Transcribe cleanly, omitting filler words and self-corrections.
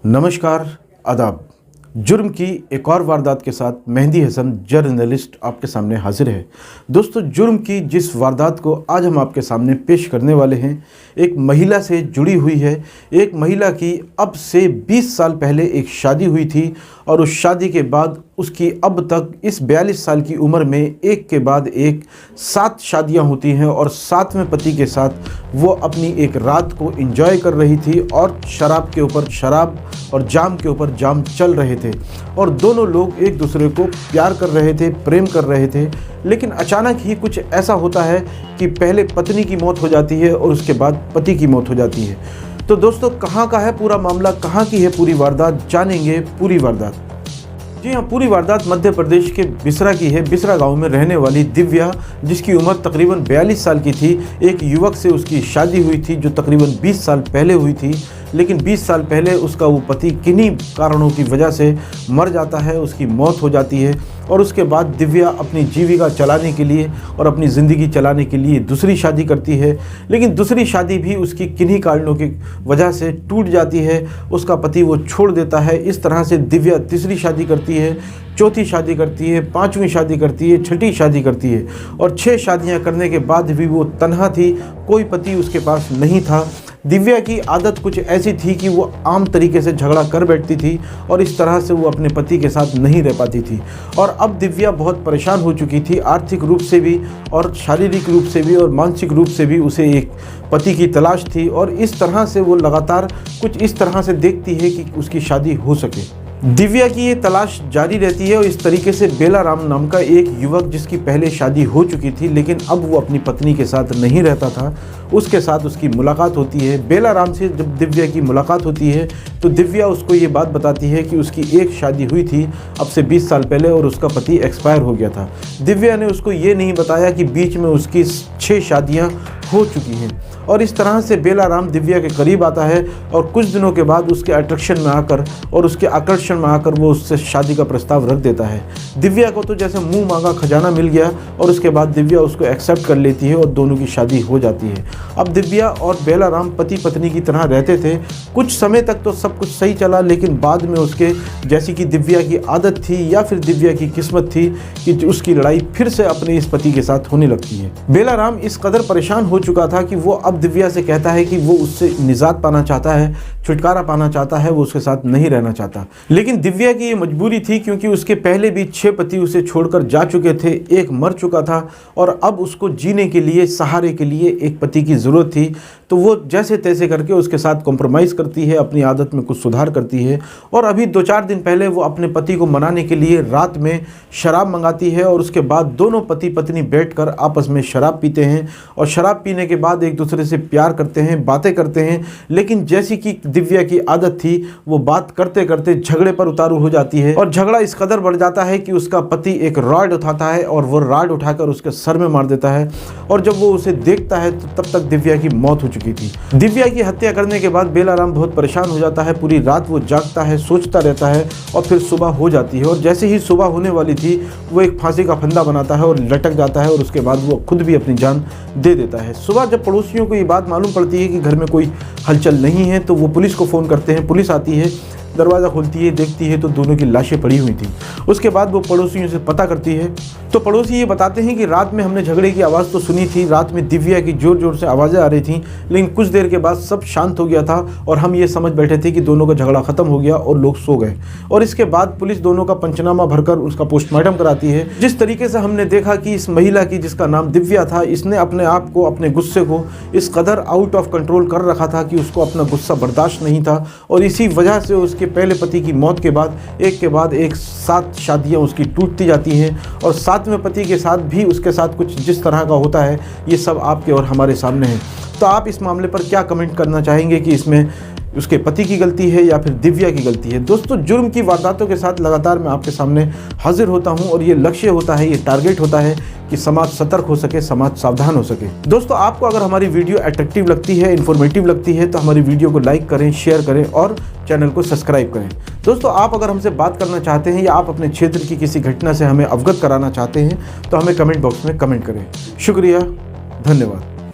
नमस्कार, आदाब। जुर्म की एक और वारदात के साथ मेहंदी हसन जर्नलिस्ट आपके सामने हाजिर है। दोस्तों, जुर्म की जिस वारदात को आज हम आपके सामने पेश करने वाले हैं, एक महिला से जुड़ी हुई है। एक महिला की अब से 20 साल पहले एक शादी हुई थी और उस शादी के बाद उसकी अब तक इस 42 साल की उम्र में एक के बाद एक 7 शादियां होती हैं और 7वें पति के साथ वो अपनी एक रात को एंजॉय कर रही थी और शराब के ऊपर शराब और जाम के ऊपर जाम चल रहे थे और दोनों लोग एक दूसरे को प्यार कर रहे थे, प्रेम कर रहे थे। लेकिन अचानक ही कुछ ऐसा होता है कि पहले पत्नी की मौत हो जाती है और उसके बाद पति की मौत हो जाती है। तो दोस्तों, कहाँ का है पूरा मामला, कहाँ की है पूरी वारदात, जानेंगे पूरी वारदात। जी हाँ, पूरी वारदात मध्य प्रदेश के बिसरा की है। बिसरा गांव में रहने वाली दिव्या, जिसकी उम्र तकरीबन 42 साल की थी, एक युवक से उसकी शादी हुई थी जो तकरीबन 20 साल पहले हुई थी। लेकिन 20 साल पहले उसका वो पति किन्हीं कारणों की वजह से मर जाता है, उसकी मौत हो जाती है और उसके बाद दिव्या अपनी जीविका चलाने के लिए और अपनी ज़िंदगी चलाने के लिए दूसरी शादी करती है। लेकिन दूसरी शादी भी उसकी किन्हीं कारणों की वजह से टूट जाती है, उसका पति वो छोड़ देता है। इस तरह से दिव्या तीसरी शादी करती है, चौथी शादी करती है, 5वीं शादी करती है, 6ठी शादी करती है और 6 शादियां करने के बाद भी वो तन्हा थी, कोई पति उसके पास नहीं था। दिव्या की आदत कुछ ऐसी थी कि वो आम तरीके से झगड़ा कर बैठती थी और इस तरह से वो अपने पति के साथ नहीं रह पाती थी। और अब दिव्या बहुत परेशान हो चुकी थी, आर्थिक रूप से भी और शारीरिक रूप से भी और मानसिक रूप से भी उसे एक पति की तलाश थी और इस तरह से वो लगातार कुछ इस तरह से देखती है कि उसकी शादी हो सके। दिव्या की ये तलाश जारी रहती है और इस तरीके से बेला राम नाम का एक युवक, जिसकी पहले शादी हो चुकी थी लेकिन अब वो अपनी पत्नी के साथ नहीं रहता था, उसके साथ उसकी मुलाकात होती है। बेला राम से जब दिव्या की मुलाकात होती है तो दिव्या उसको ये बात बताती है कि उसकी एक शादी हुई थी अब से 20 साल पहले और उसका पति एक्सपायर हो गया था। दिव्या ने उसको ये नहीं बताया कि बीच में उसकी 6 शादियाँ हो चुकी हैं। और इस तरह से बेला राम दिव्या के करीब आता है और कुछ दिनों के बाद उसके अट्रैक्शन में आकर और उसके आकर्षण में आकर वो उससे शादी का प्रस्ताव रख देता है। दिव्या को तो जैसे मुंह मांगा खजाना मिल गया और उसके बाद दिव्या उसको एक्सेप्ट कर लेती है और दोनों की शादी हो जाती है। अब दिव्या और बेला राम पति पत्नी की तरह रहते थे। कुछ समय तक तो सब कुछ सही चला, लेकिन बाद में उसके, जैसी कि दिव्या की आदत थी या फिर दिव्या की किस्मत थी कि उसकी लड़ाई फिर से अपने इस पति के साथ होने लगती है। बेला राम इस कदर परेशान हो चुका था कि वो अब दिव्या से कहता है कि वो उससे निजात पाना चाहता है, छुटकारा पाना चाहता है, वो उसके साथ नहीं रहना चाहता। लेकिन दिव्या की ये मजबूरी थी क्योंकि उसके पहले भी 6 पति उसे छोड़कर जा चुके थे, एक मर चुका था और अब उसको जीने के लिए, सहारे के लिए एक पति की ज़रूरत थी। तो वो जैसे तैसे करके उसके साथ कॉम्प्रोमाइज़ करती है, अपनी आदत में कुछ सुधार करती है और अभी 2-4 दिन पहले वो अपने पति को मनाने के लिए रात में शराब मंगाती है और उसके बाद दोनों पति पत्नी बैठकर आपस में शराब पीते हैं और शराब पीने के बाद एक दूसरे से प्यार करते हैं, बातें करते हैं। लेकिन जैसी कि दिव्या की आदत थी, वो बात करते करते झगड़े पर उतारू हो जाती है और झगड़ा इस कदर बढ़ जाता है कि उसका पति एक रॉड उठाता है और वो रॉड उठाकर उसके सर में मार देता है और जब वो उसे देखता है तो तब तक दिव्या की मौत हो चुकी थी। दिव्या की हत्या करने के बाद बेला राम बहुत परेशान हो जाता है, पूरी रात वो जागता है, सोचता रहता है और फिर सुबह हो जाती है और जैसे ही सुबह होने वाली थी वो एक फांसी का फंदा बनाता है और लटक जाता है और उसके बाद वो खुद भी अपनी जान दे देता है। सुबह जब पड़ोसियों को ये बात मालूम पड़ती है कि घर में कोई हलचल नहीं है तो वो पुलिस को फ़ोन करते हैं। पुलिस आती है, दरवाज़ा खोलती है, देखती है तो दोनों की लाशें पड़ी हुई थी। उसके बाद वो पड़ोसियों से पता करती है तो पड़ोसी ये बताते हैं कि रात में हमने झगड़े की आवाज़ तो सुनी थी, रात में दिव्या की ज़ोर ज़ोर से आवाज़ें आ रही थी, लेकिन कुछ देर के बाद सब शांत हो गया था और हम ये समझ बैठे थे कि दोनों का झगड़ा ख़त्म हो गया और लोग सो गए। और इसके बाद पुलिस दोनों का पंचनामा भरकर उसका पोस्टमार्टम कराती है। जिस तरीके से हमने देखा कि इस महिला की, जिसका नाम दिव्या था, इसने अपने आप को, अपने गुस्से को इस कदर आउट ऑफ कंट्रोल कर रखा था कि उसको अपना गुस्सा बर्दाश्त नहीं था और इसी वजह से उसके पहले पति की मौत के बाद एक 7 शादियां उसकी टूटती जाती हैं और 7वें पति के साथ भी उसके साथ कुछ जिस तरह का होता है, ये सब आपके और हमारे सामने है। तो आप इस मामले पर क्या कमेंट करना चाहेंगे कि इसमें उसके पति की गलती है या फिर दिव्या की गलती है? दोस्तों, जुर्म की वारदातों के साथ लगातार मैं आपके सामने हाजिर होता हूं और ये लक्ष्य होता है, ये टारगेट होता है कि समाज सतर्क हो सके, समाज सावधान हो सके। दोस्तों, आपको अगर हमारी वीडियो अट्रैक्टिव लगती है, इन्फॉर्मेटिव लगती है तो हमारी वीडियो को लाइक करें, शेयर करें और चैनल को सब्सक्राइब करें। दोस्तों, आप अगर हमसे बात करना चाहते हैं या आप अपने क्षेत्र की किसी घटना से हमें अवगत कराना चाहते हैं तो हमें कमेंट बॉक्स में कमेंट करें। शुक्रिया, धन्यवाद।